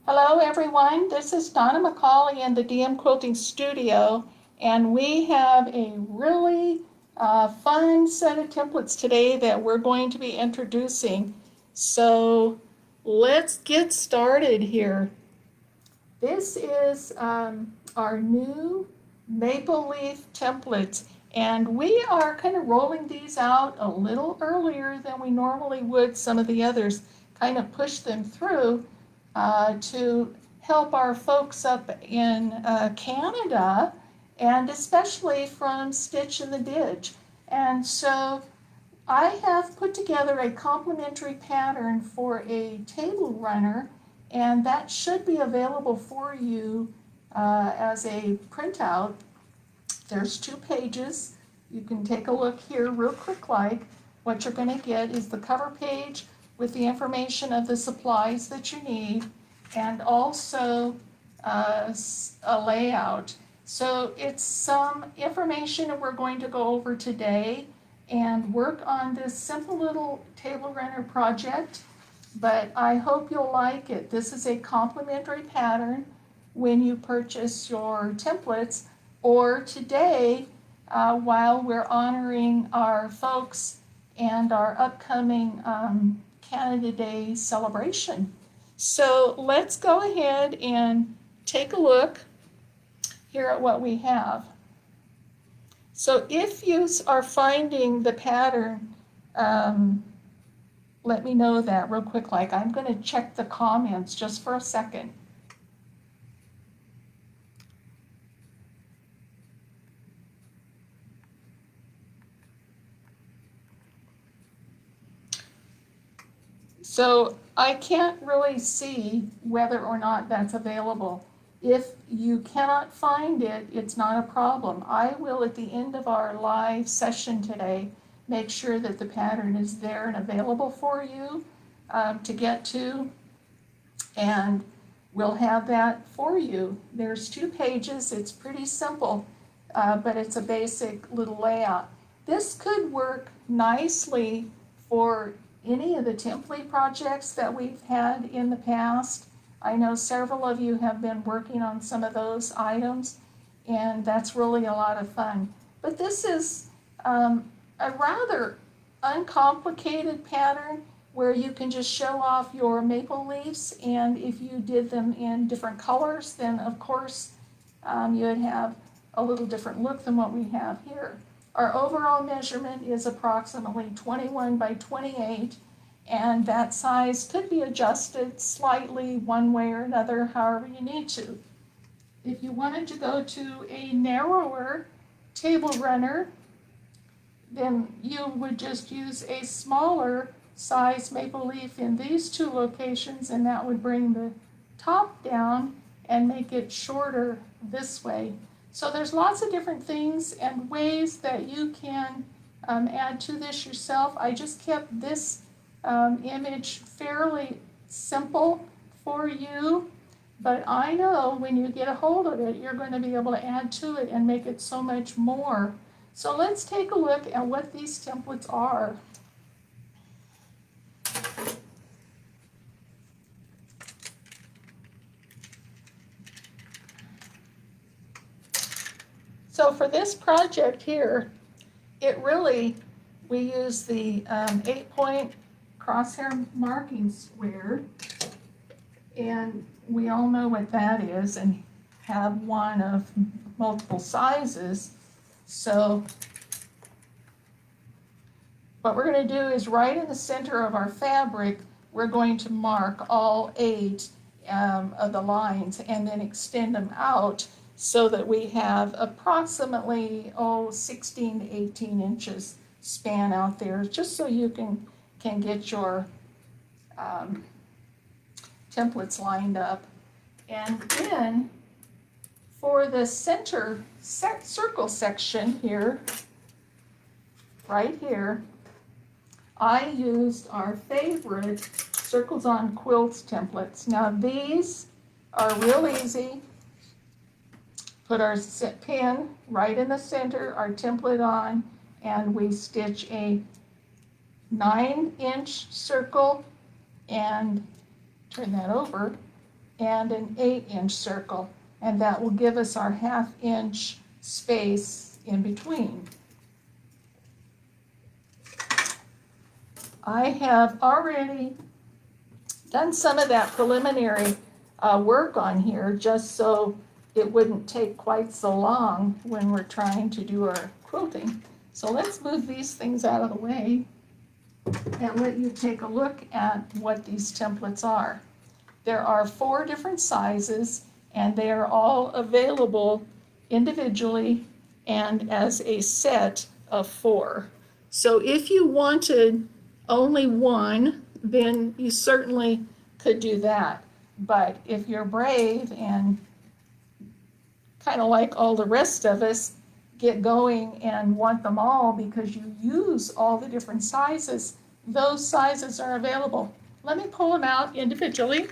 Hello everyone, this is Donna McCauley in the DMQuilting studio, and we have a really fun set of templates today that we're going to be introducing. So let's get started here. This is our new maple leaf templates, and we are kind of rolling these out a little earlier than we normally would some of the others, kind of push them through to help our folks up in Canada, and especially from Stitch in the Ditch. And so I have put together a complementary pattern for a table runner, and that should be available for you as a printout. There's 2 pages. You can take a look here real quick like. What you're going to get is the cover page with the information of the supplies that you need, and also a layout. So it's some information that we're going to go over today and work on this simple little table runner project, but I hope you'll like it. This is a complimentary pattern when you purchase your templates, or today while we're honoring our folks and our upcoming Canada Day celebration. So let's go ahead and take a look here at what we have. So if you are finding the pattern, let me know that real quick. Like, I'm going to check the comments just for a second. So I can't really see whether or not that's available. If you cannot find it, it's not a problem. I will, at the end of our live session today, make sure that the pattern is there and available for you to get to, and we'll have that for you. There's 2 pages. It's pretty simple, but it's a basic little layout. This could work nicely for any of the template projects that we've had in the past. I know several of you have been working on some of those items, and that's really a lot of fun. But this is a rather uncomplicated pattern where you can just show off your maple leaves, and if you did them in different colors, then of course you would have a little different look than what we have here. Our overall measurement is approximately 21 by 28, and that size could be adjusted slightly one way or another, however you need to. If you wanted to go to a narrower table runner, then you would just use a smaller size maple leaf in these 2 locations, and that would bring the top down and make it shorter this way. So there's lots of different things and ways that you can add to this yourself. I just kept this image fairly simple for you, but I know when you get a hold of it, you're going to be able to add to it and make it so much more. So let's take a look at what these templates are. So for this project here, we use the 8-point crosshair marking square, and we all know what that is and have one of multiple sizes. So what we're going to do is right in the center of our fabric, we're going to mark all 8 of the lines and then extend them out so that we have approximately 16 to 18 inches span out there, just so you can get your templates lined up. And then for the center circle section here, right here, I used our favorite Circles on Quilts templates. Now these are real easy. Put our pin right in the center, our template on, and we stitch a 9-inch circle and turn that over, and an 8-inch circle, and that will give us our 1/2 inch space in between. I have already done some of that preliminary work on here just so it wouldn't take quite so long when we're trying to do our quilting. So let's move these things out of the way and let you take a look at what these templates are. There are 4 different sizes, and they are all available individually and as a set of 4. So if you wanted only one, then you certainly could do that. But if you're brave and kind of like all the rest of us, get going and want them all because you use all the different sizes, those sizes are available. Let me pull them out individually.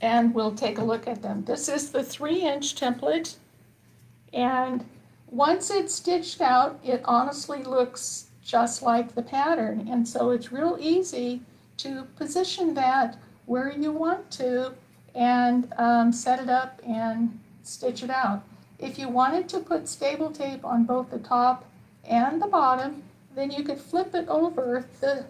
And we'll take a look at them. This is the 3-inch template, and once it's stitched out, it honestly looks just like the pattern, and so it's real easy to position that where you want to and set it up and stitch it out. If you wanted to put stable tape on both the top and the bottom, then you could flip it over. The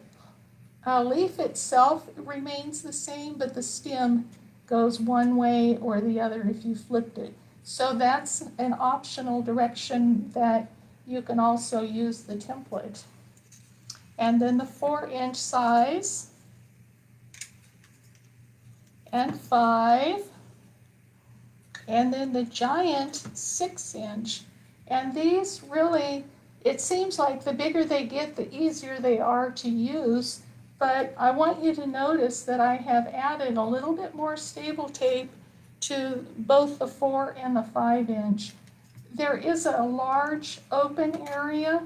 leaf itself remains the same, but the stem goes one way or the other if you flipped it. So that's an optional direction that you can also use the template. And then the 4-inch size, and 5, and then the giant 6-inch. And these really, it seems like the bigger they get, the easier they are to use. But I want you to notice that I have added a little bit more stable tape to both the 4 and the 5-inch. There is a large open area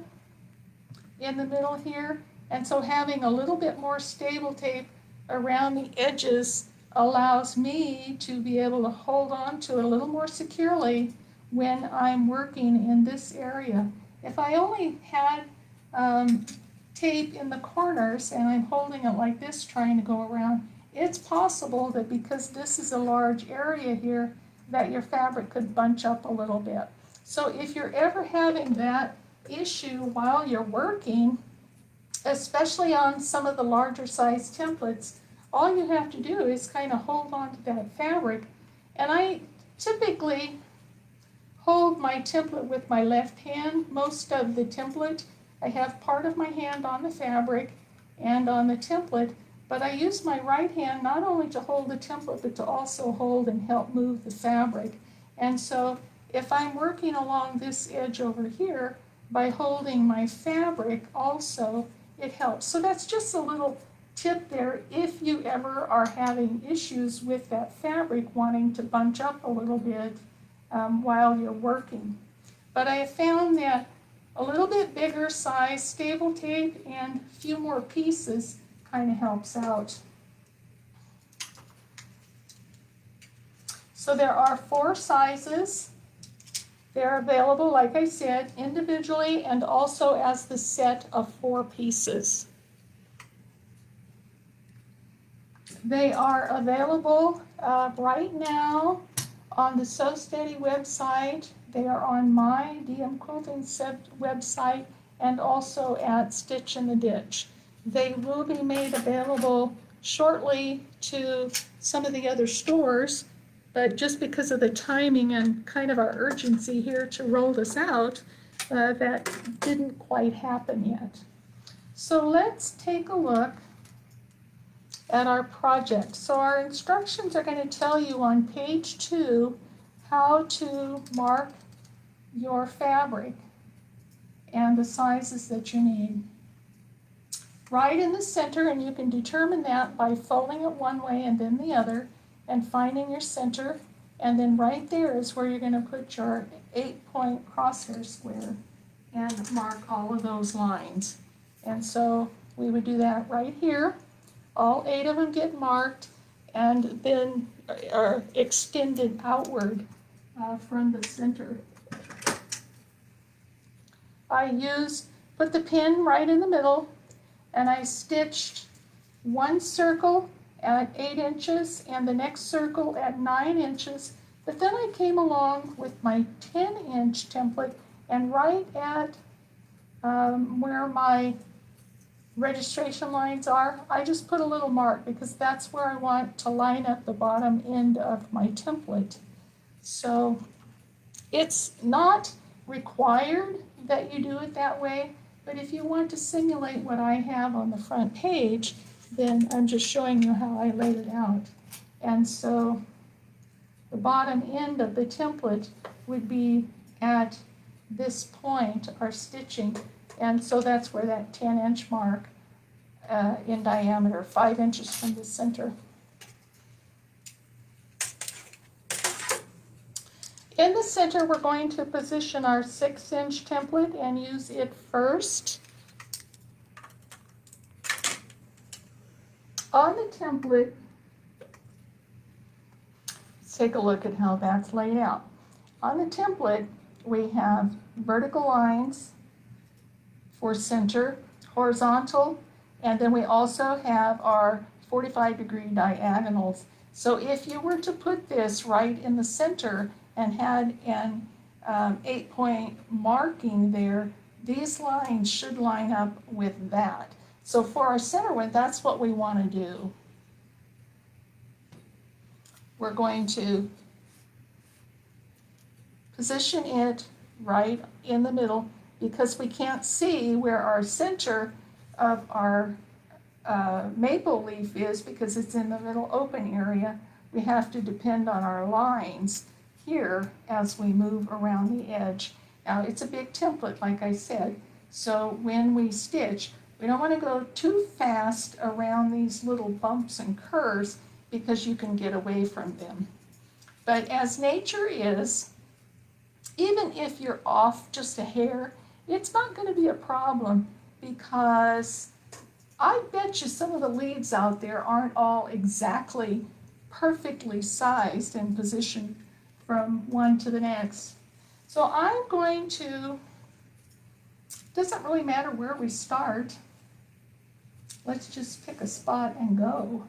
in the middle here, and so having a little bit more stable tape around the edges allows me to be able to hold on to it a little more securely when I'm working in this area. If I only had tape in the corners and I'm holding it like this trying to go around, it's possible that because this is a large area here that your fabric could bunch up a little bit. So if you're ever having that issue while you're working, especially on some of the larger size templates, all you have to do is kind of hold on to that fabric. And I typically hold my template with my left hand most of the template. I have part of my hand on the fabric and on the template, but I use my right hand not only to hold the template, but to also hold and help move the fabric. And so if I'm working along this edge over here, by holding my fabric also, it helps. So that's just a little tip there if you ever are having issues with that fabric wanting to bunch up a little bit while you're working. But I have found that a little bit bigger size stable tape and a few more pieces kind of helps out. So there are 4 sizes. They're available, like I said, individually and also as the set of 4 pieces. They are available right now on the Sew Steady website. They are on my DMQuilting website and also at Stitch in the Ditch. They will be made available shortly to some of the other stores, but just because of the timing and kind of our urgency here to roll this out, that didn't quite happen yet. So let's take a look at our project. So our instructions are going to tell you on page 2 how to mark your fabric and the sizes that you need. Right in the center, and you can determine that by folding it one way and then the other and finding your center, and then right there is where you're going to put your 8-point crosshair square and mark all of those lines. And so we would do that right here. All 8 of them get marked and then are extended outward from the center. put the pin right in the middle, and I stitched one circle at 8 inches and the next circle at 9 inches. But then I came along with my 10-inch template, and right at where my registration lines are, I just put a little mark because that's where I want to line up the bottom end of my template. So it's not required that you do it that way, but if you want to simulate what I have on the front page, then I'm just showing you how I laid it out. And so the bottom end of the template would be at this point, our stitching, and so that's where that 10-inch mark in diameter, 5 inches from the center. In the center, we're going to position our 6-inch template and use it first. On the template, let's take a look at how that's laid out. On the template, we have vertical lines for center, horizontal, and then we also have our 45-degree diagonals. So if you were to put this right in the center and had an 8-point marking there, these lines should line up with that. So for our center one, that's what we want to do. We're going to position it right in the middle because we can't see where our center of our maple leaf is because it's in the middle open area. We have to depend on our lines here as we move around the edge. Now it's a big template, like I said, so when we stitch, we don't want to go too fast around these little bumps and curves because you can get away from them. But as nature is, even if you're off just a hair, it's not going to be a problem because I bet you some of the leaves out there aren't all exactly perfectly sized and positioned from one to the next. So I'm going to, doesn't really matter where we start. Let's just pick a spot and go.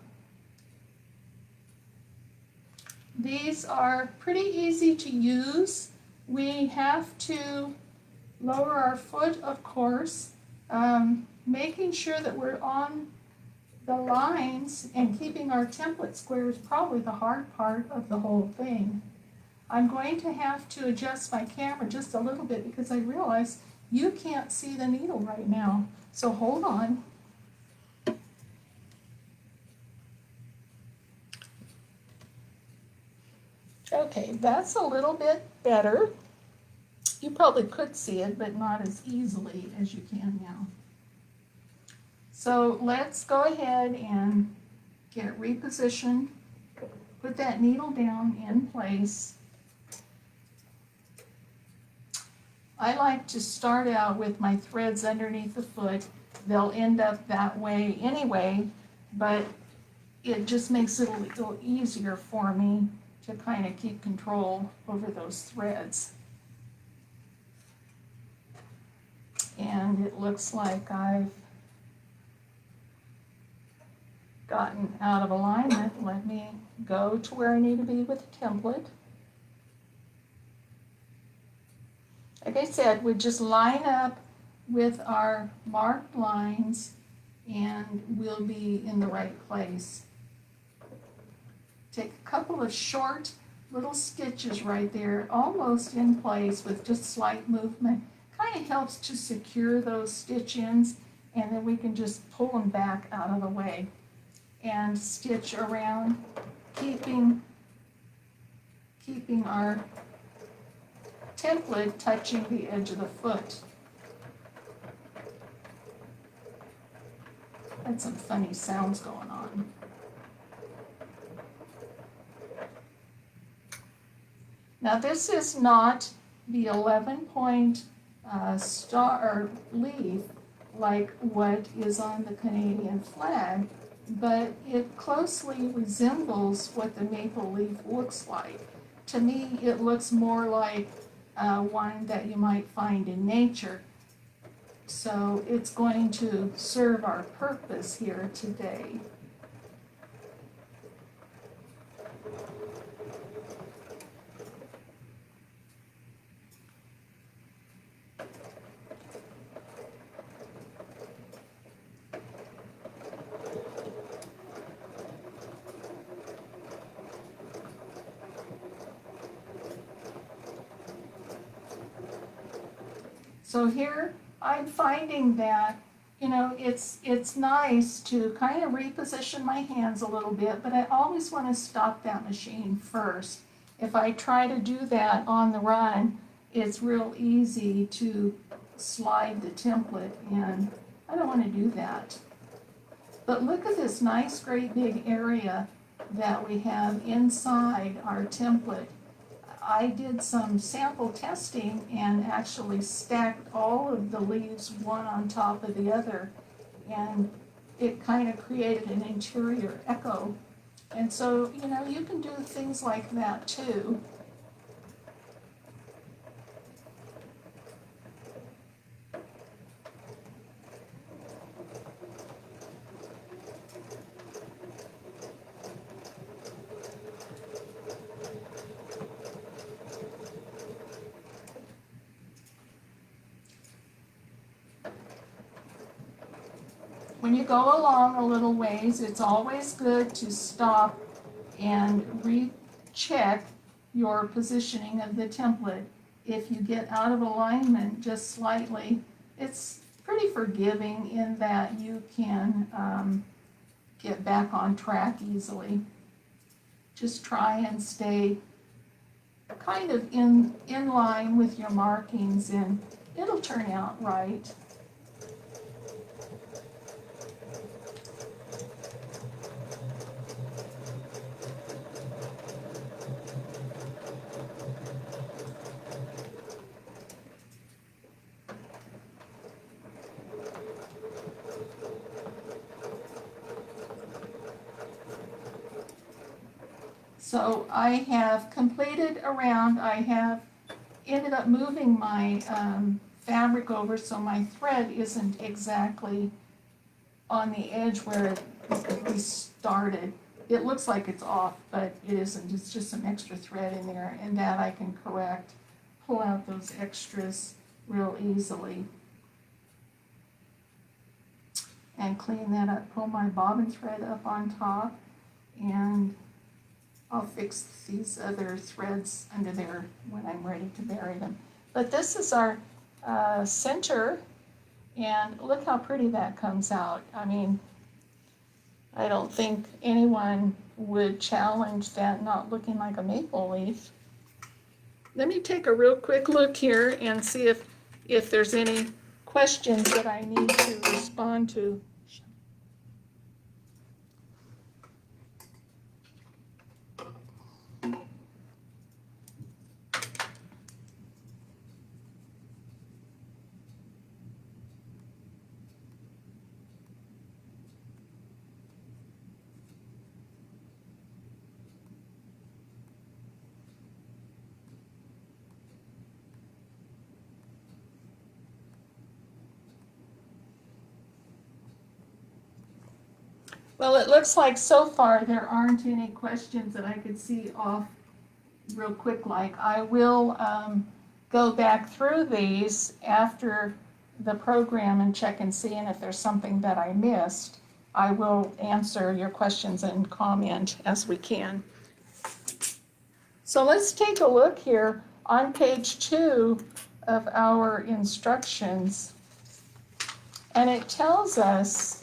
These are pretty easy to use. We have to lower our foot, of course, making sure that we're on the lines and keeping our template square is probably the hard part of the whole thing. I'm going to have to adjust my camera just a little bit because I realize you can't see the needle right now. So hold on. Okay, that's a little bit better. You probably could see it, but not as easily as you can now. So let's go ahead and get it repositioned. Put that needle down in place. I like to start out with my threads underneath the foot. They'll end up that way anyway, but it just makes it a little easier for me to kind of keep control over those threads. And it looks like I've gotten out of alignment. Let me go to where I need to be with the template. Like I said, we just line up with our marked lines and we'll be in the right place. Take a couple of short little stitches right there, almost in place with just slight movement. Kind of helps to secure those stitch ends, and then we can just pull them back out of the way and stitch around, keeping our template touching the edge of the foot. Had some funny sounds going on. Now this is not the 11-point star or leaf like what is on the Canadian flag, but it closely resembles what the maple leaf looks like. To me, it looks more like one that you might find in nature. So it's going to serve our purpose here today. So here I'm finding that, it's nice to kind of reposition my hands a little bit, but I always want to stop that machine first. If I try to do that on the run, it's real easy to slide the template in. I don't want to do that. But look at this nice, great big area that we have inside our template. I did some sample testing and actually stacked all of the leaves one on top of the other, and it kind of created an interior echo. And so, you can do things like that too. When you go along a little ways, it's always good to stop and recheck your positioning of the template. If you get out of alignment just slightly, it's pretty forgiving in that you can get back on track easily. Just try and stay kind of in line with your markings and it'll turn out right. So I have completed a round. I have ended up moving my fabric over so my thread isn't exactly on the edge where we started. It looks like it's off, but it isn't. It's just some extra thread in there, and that I can correct. Pull out those extras real easily. And clean that up. Pull my bobbin thread up on top, and I'll fix these other threads under there when I'm ready to bury them. But this is our center, and look how pretty that comes out. I mean, I don't think anyone would challenge that not looking like a maple leaf. Let me take a real quick look here and see if there's any questions that I need to respond to. Well, it looks like so far there aren't any questions that I could see off real quick like. I will go back through these after the program and check and see, and if there's something that I missed, I will answer your questions and comment as we can. So let's take a look here on page 2 of our instructions, and it tells us,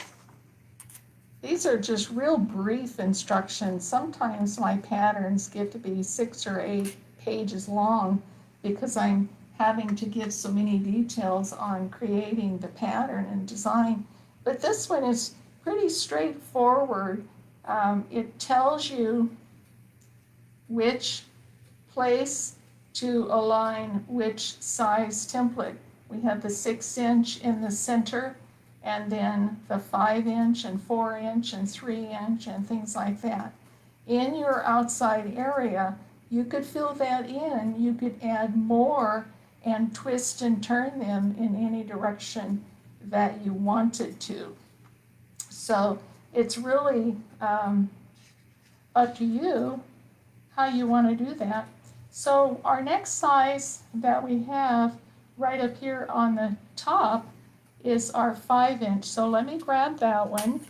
these are just real brief instructions. Sometimes my patterns get to be 6 or 8 pages long because I'm having to give so many details on creating the pattern and design. But this one is pretty straightforward. It tells you which place to align which size template. We have the 6-inch in the center, and then the 5-inch and 4-inch and 3-inch and things like that. In your outside area, you could fill that in. You could add more and twist and turn them in any direction that you wanted to. So it's really up to you how you want to do that. So our next size that we have right up here on the top is our 5-inch. So let me grab that one.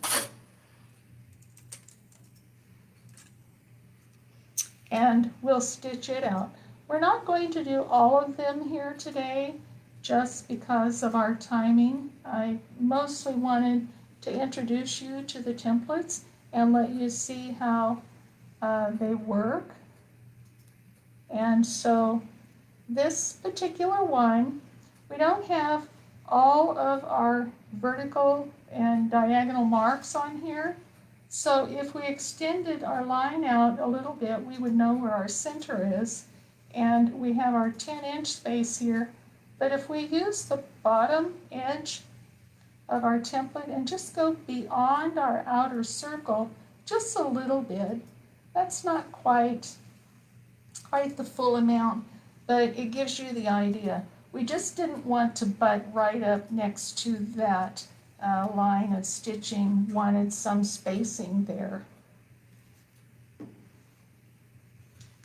And we'll stitch it out. We're not going to do all of them here today just because of our timing. I mostly wanted to introduce you to the templates and let you see how they work. And so this particular one, we don't have all of our vertical and diagonal marks on here. So if we extended our line out a little bit, we would know where our center is. And we have our 10-inch space here. But if we use the bottom edge of our template and just go beyond our outer circle just a little bit, that's not quite the full amount, but it gives you the idea. We just didn't want to butt right up next to that line of stitching, wanted some spacing there.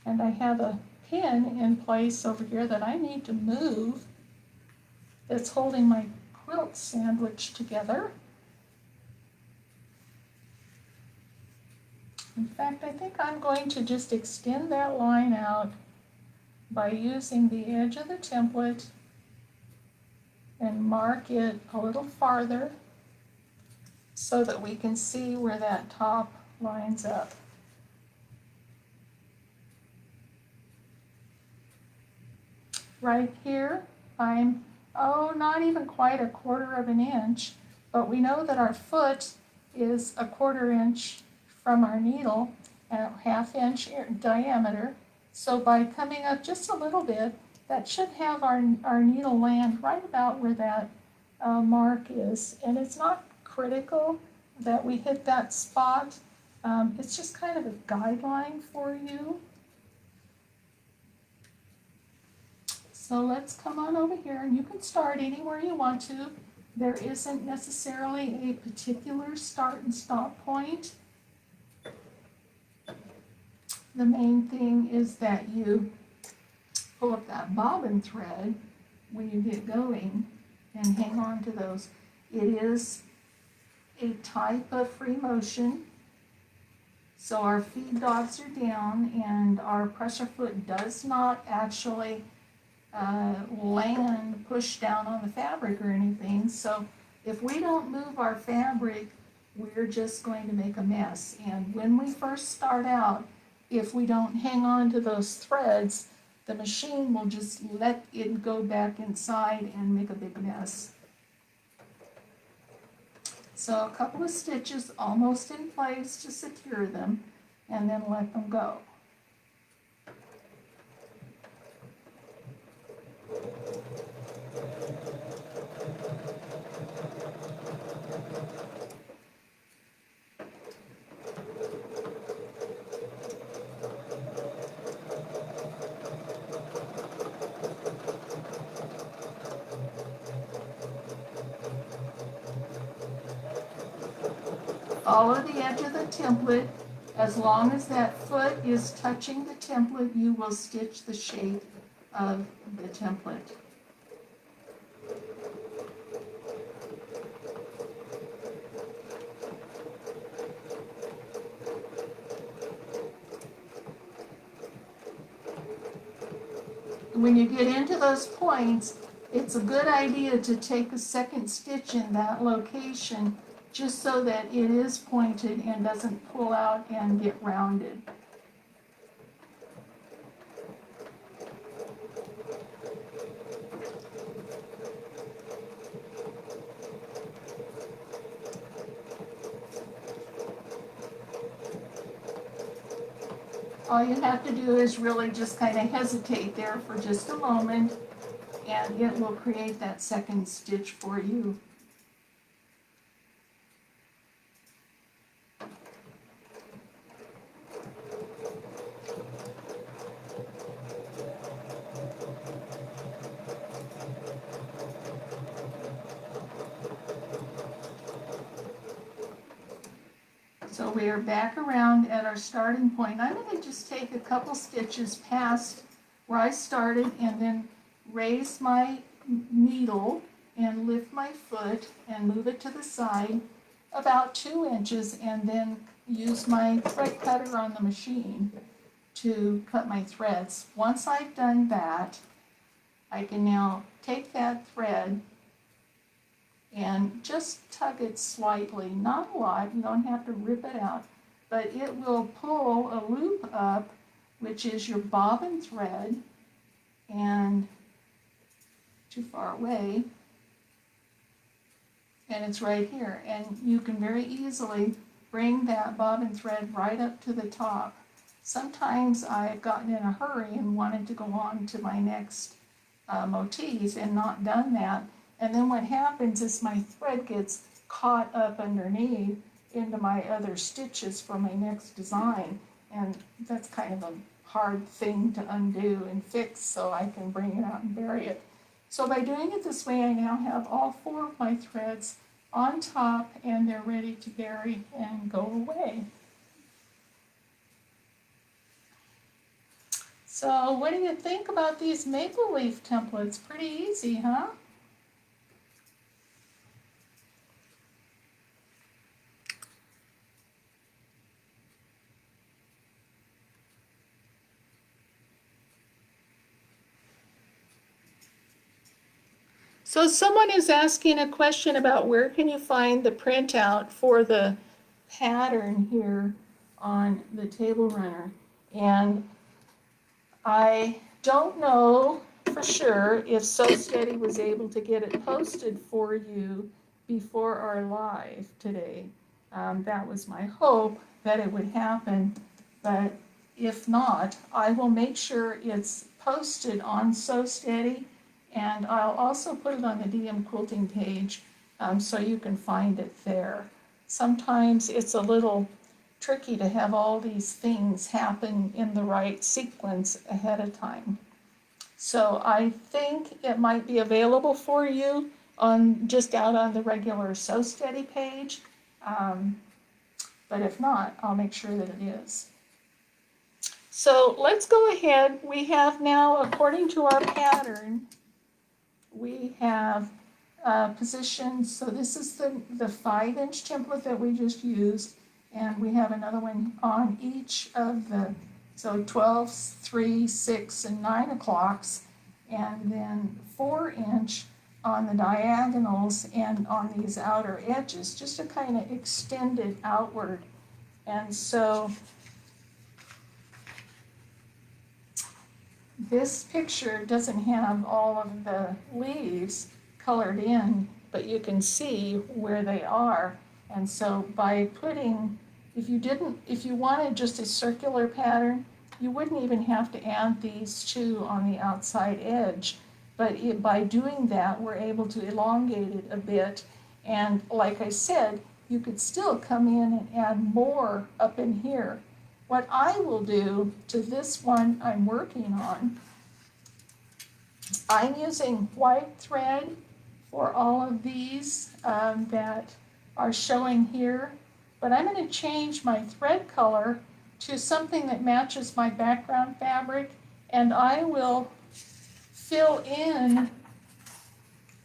And I have a pin in place over here that I need to move that's holding my quilt sandwich together. In fact, I think I'm going to just extend that line out by using the edge of the template and mark it a little farther so that we can see where that top lines up. Right here, I'm, not even quite 1/4 of an inch, but we know that our foot is 1/4 inch from our needle and 1/2 inch diameter. So by coming up just a little bit, that should have our needle land right about where that mark is. And it's not critical that we hit that spot. It's just kind of a guideline for you. So let's come on over here, and you can start anywhere you want to. There isn't necessarily a particular start and stop point. The main thing is that you pull up that bobbin thread when you get going and hang on to those. It is a type of free motion. So our feed dogs are down and our pressure foot does not actually land, push down on the fabric or anything. So if we don't move our fabric, we're just going to make a mess. And when we first start out, if we don't hang on to those threads, the machine will just let it go back inside and make a big mess. So a couple of stitches almost in place to secure them, and then let them go. Follow the edge of the template. As long as that foot is touching the template, you will stitch the shape of the template. When you get into those points, it's a good idea to take a second stitch in that location just so that it is pointed and doesn't pull out and get rounded. All you have to do is really just kind of hesitate there for just a moment, and it will create that second stitch for you. So we are back around at our starting point. I'm going to just take a couple stitches past where I started and then raise my needle and lift my foot and move it to the side about 2 inches, and then use my thread cutter on the machine to cut my threads. Once I've done that, I can now take that thread and just tug it slightly, not a lot, you don't have to rip it out, but it will pull a loop up, which is your bobbin thread, and too far away, and it's right here, and you can very easily bring that bobbin thread right up to the top. Sometimes I've gotten in a hurry and wanted to go on to my next motif and not done that, and then what happens is my thread gets caught up underneath into my other stitches for my next design, and that's kind of a hard thing to undo and fix, so I can bring it out and bury it. So by doing it this way, I now have all 4 of my threads on top, and they're ready to bury and go away. So what do you think about these maple leaf templates? Pretty easy, huh? So someone is asking a question about where can you find the printout for the pattern here on the table runner. And I don't know for sure if So Steady was able to get it posted for you before our live today. That was my hope that it would happen, but if not, I will make sure it's posted on So Steady, and I'll also put it on the DMQuilting page so you can find it there. Sometimes it's a little tricky to have all these things happen in the right sequence ahead of time. So I think it might be available for you on just out on the regular So Steady page, but if not, I'll make sure that it is. So let's go ahead. We have now, according to our pattern, we have positions. So this is the 5-inch template that we just used, and we have another one on each of the, so 12, 3, 6, and 9 o'clocks, and then 4-inch on the diagonals and on these outer edges, just to kind of extend it outward. And so this picture doesn't have all of the leaves colored in, but you can see where they are. And so by putting, if you wanted just a circular pattern, you wouldn't even have to add these 2 on the outside edge. But by doing that, we're able to elongate it a bit. And like I said, you could still come in and add more up in here. What I will do to this one I'm working on, I'm using white thread for all of these that are showing here, but I'm going to change my thread color to something that matches my background fabric, and I will fill in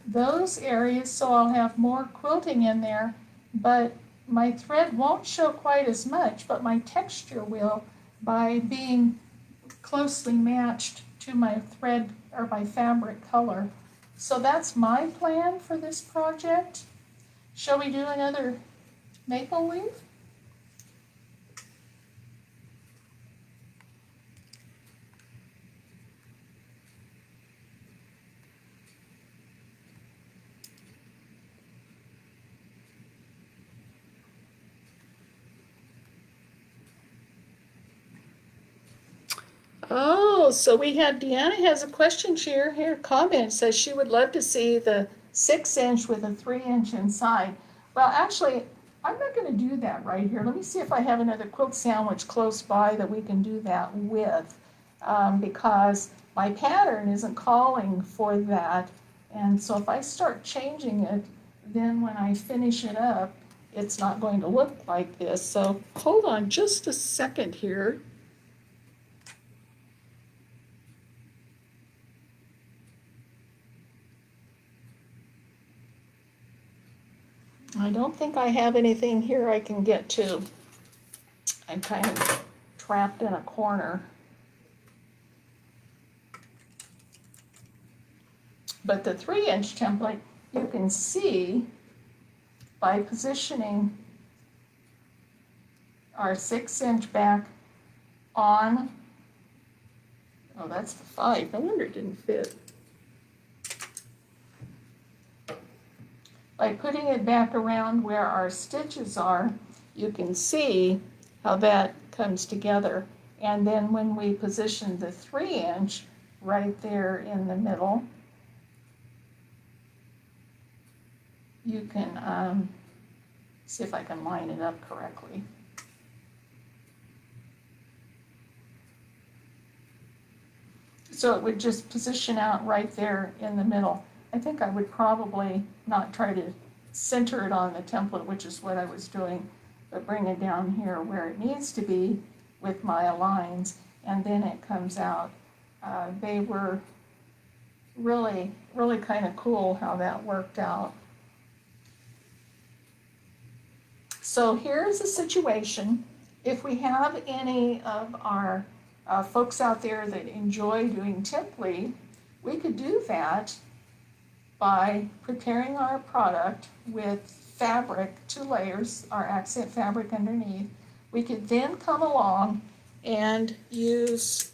those areas so I'll have more quilting in there, but my thread won't show quite as much, but my texture will by being closely matched to my thread or my fabric color. So that's my plan for this project. Shall we do another maple leaf? Oh, so we have, Deanna has a question here, comment, says she would love to see the 6-inch with a 3-inch inside. Well, actually, I'm not gonna do that right here. Let me see if I have another quilt sandwich close by that we can do that with, because my pattern isn't calling for that. And so if I start changing it, then when I finish it up, it's not going to look like this. So hold on just a second here. I don't think I have anything here I can get to. I'm kind of trapped in a corner. But the 3-inch template, you can see by positioning our 6-inch back on, oh, that's the 5. No wonder it didn't fit. By putting it back around where our stitches are, you can see how that comes together. And then when we position the 3-inch right there in the middle, you can see if I can line it up correctly. So it would just position out right there in the middle. I think I would probably not try to center it on the template, which is what I was doing, but bring it down here where it needs to be with my aligns, and then it comes out. They were really, really kind of cool how that worked out. So here's a situation. If we have any of our folks out there that enjoy doing template, we could do that by preparing our product with fabric, 2 layers, our accent fabric underneath. We could then come along and use,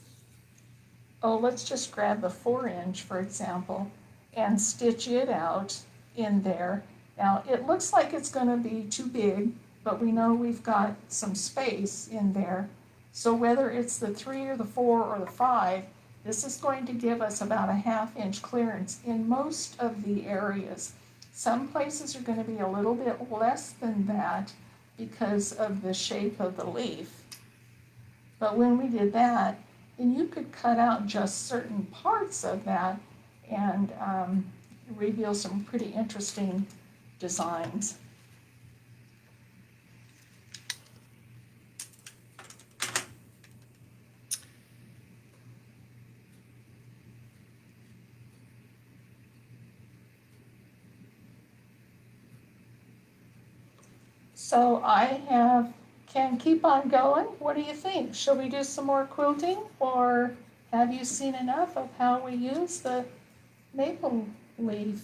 oh, let's just grab the 4-inch, for example, and stitch it out in there. Now, it looks like it's going to be too big, but we know we've got some space in there. So whether it's the 3 or the 4 or the 5, this is going to give us about a 1/2 inch clearance in most of the areas. Some places are going to be a little bit less than that because of the shape of the leaf. But when we did that, then you could cut out just certain parts of that and reveal some pretty interesting designs. So I can keep on going. What do you think? Shall we do some more quilting, or have you seen enough of how we use the maple leaf?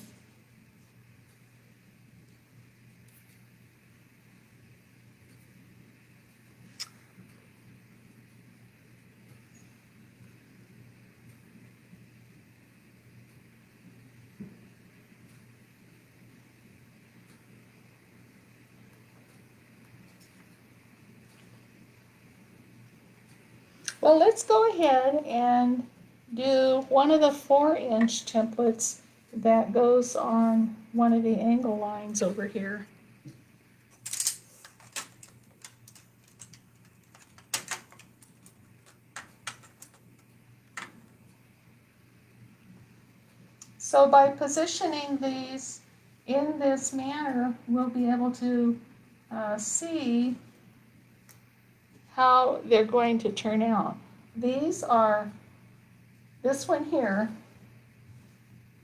Well, let's go ahead and do one of the 4-inch templates that goes on one of the angle lines over here. So by positioning these in this manner, we'll be able to see how they're going to turn out. These are, this one here,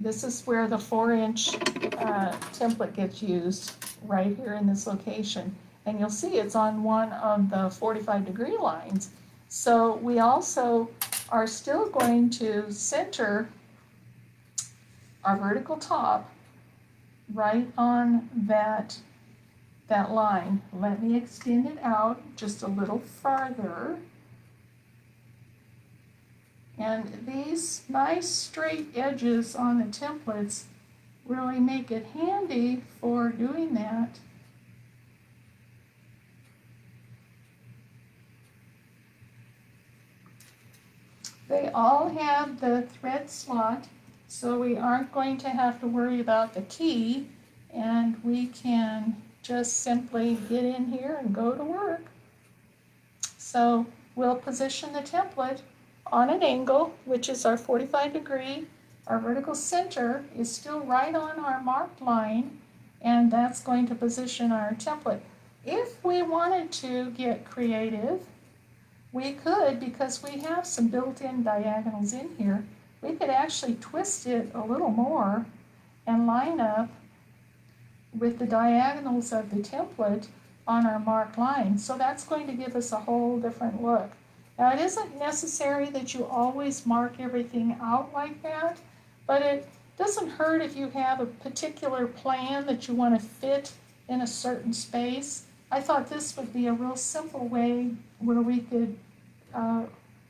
this is where the 4-inch template gets used, right here in this location. And you'll see it's on one of the 45-degree lines. So we also are still going to center our vertical top right on that line. Let me extend it out just a little farther. And these nice straight edges on the templates really make it handy for doing that. They all have the thread slot, so we aren't going to have to worry about the key, and we can just simply get in here and go to work. So we'll position the template on an angle, which is our 45 degree. Our vertical center is still right on our marked line. and that's going to position our template. If we wanted to get creative, we could, because we have some built-in diagonals in here, we could actually twist it a little more and line up with the diagonals of the template on our marked line. So that's going to give us a whole different look. Now, it isn't necessary that you always mark everything out like that, but it doesn't hurt if you have a particular plan that you want to fit in a certain space. I thought this would be a real simple way where we could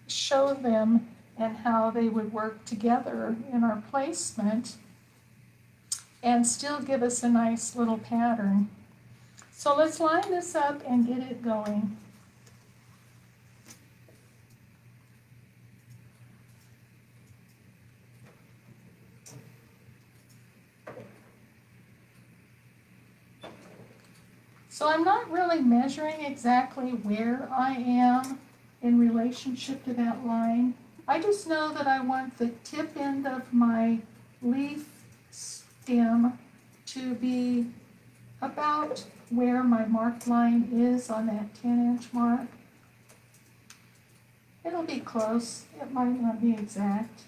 show them and how they would work together in our placement and still give us a nice little pattern. So let's line this up and get it going. So I'm not really measuring exactly where I am in relationship to that line. I just know that I want the tip end of my leaf stem to be about where my marked line is on that 10-inch mark. It'll be close. It might not be exact.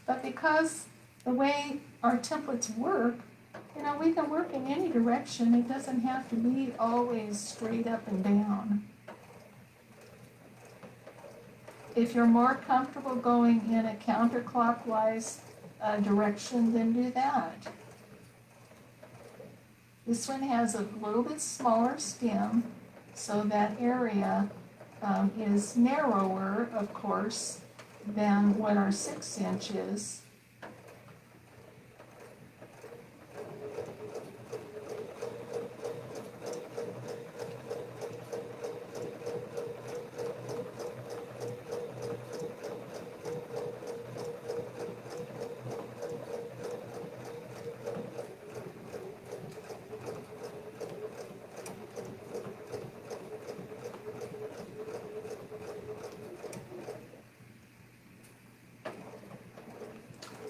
But because the way our templates work, we can work in any direction. It doesn't have to be always straight up and down. If you're more comfortable going in a counterclockwise direction, then do that. This one has a little bit smaller stem, so that area is narrower, of course, than what our 6-inch is.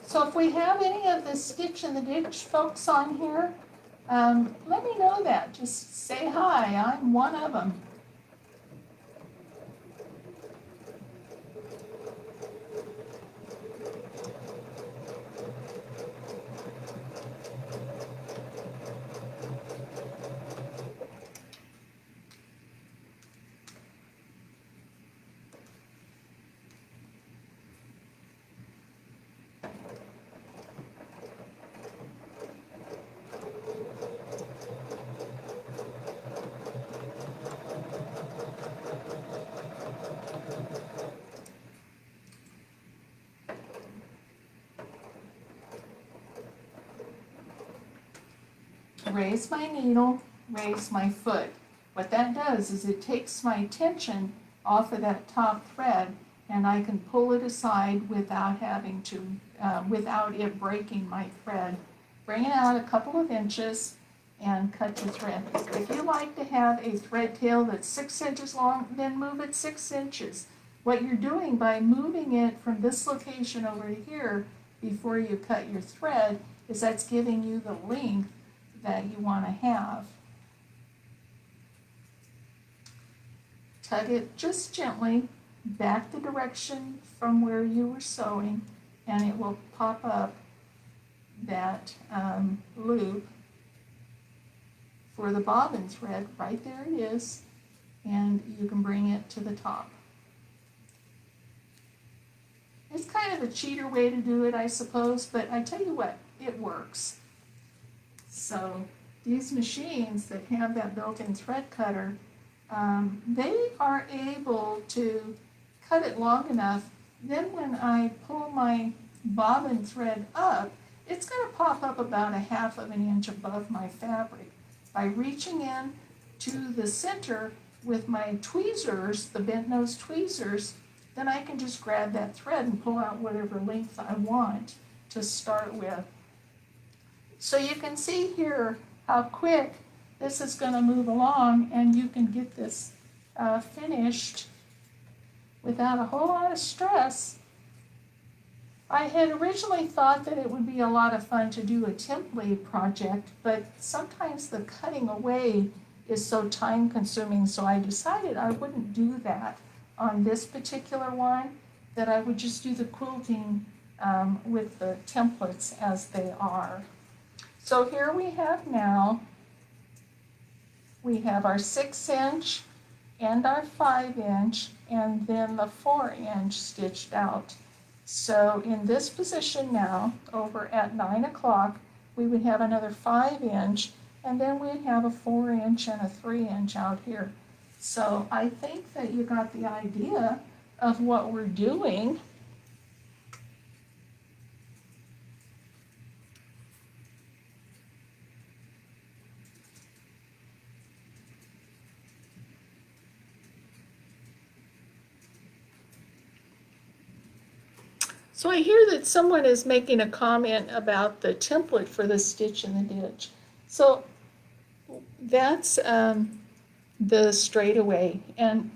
So if we have any of the Stitch in the Ditch folks on here, let me know that. Just say hi, I'm one of them. Raise my needle, raise my foot. What that does is it takes my tension off of that top thread, and I can pull it aside without having to, without it breaking my thread. Bring it out a couple of inches and cut your thread. If you like to have a thread tail that's 6 inches long, then move it 6 inches. What you're doing by moving it from this location over to here before you cut your thread is that's giving you the length that you want to have. Tug it just gently back the direction from where you were sewing, and it will pop up that loop for the bobbin thread. Right there it is, and you can bring it to the top. It's kind of a cheater way to do it, I suppose, but I tell you what, it works. So these machines that have that built-in thread cutter, they are able to cut it long enough. Then when I pull my bobbin thread up, it's going to pop up about 1/2 inch above my fabric. By reaching in to the center with my tweezers, the bent nose tweezers, then I can just grab that thread and pull out whatever length I want to start with. So you can see here how quick this is going to move along, and you can get this finished without a whole lot of stress. I had originally thought that it would be a lot of fun to do a template project, but sometimes the cutting away is so time consuming, so I decided I wouldn't do that on this particular one, that I would just do the quilting with the templates as they are. So here we have now, we have our 6-inch and our 5-inch and then the 4-inch stitched out. So in this position now, over at 9 o'clock, we would have another 5-inch, and then we'd have a 4-inch and a 3-inch out here. So I think that you got the idea of what we're doing. So I hear that someone is making a comment about the template for the stitch in the ditch. So that's the straightaway, and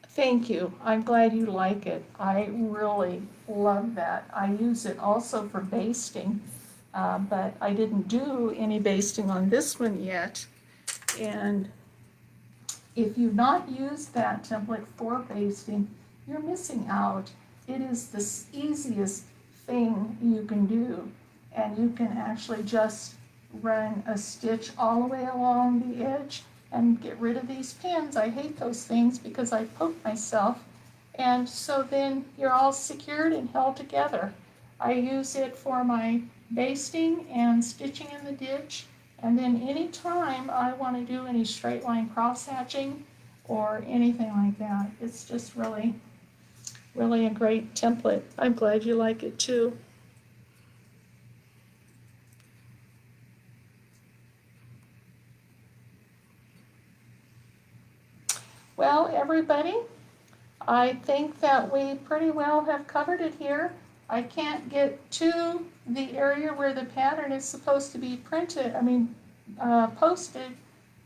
thank you. I'm glad you like it. I really love that. I use it also for basting, but I didn't do any basting on this one yet. And if you've not used that template for basting, you're missing out. It is the easiest thing you can do, and you can actually just run a stitch all the way along the edge and get rid of these pins. I hate those things because I poke myself, and so then you're all secured and held together. I use it for my basting and stitching in the ditch, and then anytime I want to do any straight line cross hatching or anything like that, it's just really a great template. I'm glad you like it too. Well, everybody, I think that we pretty well have covered it here. I can't get to the area where the pattern is supposed to be posted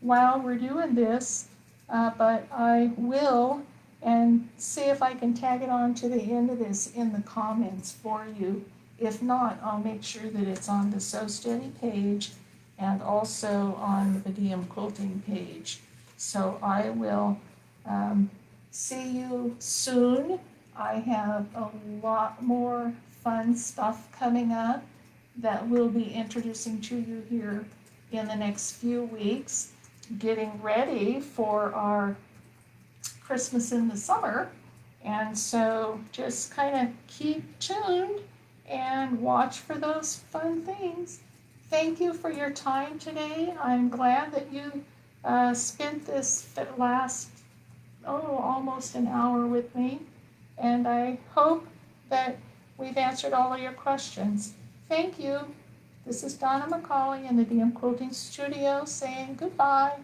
while we're doing this, but I will, and see if I can tag it on to the end of this in the comments for you. If not, I'll make sure that it's on the Sew Steady page and also on the DMQuilting page. So I will see you soon. I have a lot more fun stuff coming up that we'll be introducing to you here in the next few weeks, getting ready for our Christmas in the summer. And so just kind of keep tuned and watch for those fun things. Thank you for your time today. I'm glad that you spent this last almost an hour with me, and I hope that we've answered all of your questions. Thank you. This is Donna McCauley in the DMQuilting Studio saying goodbye.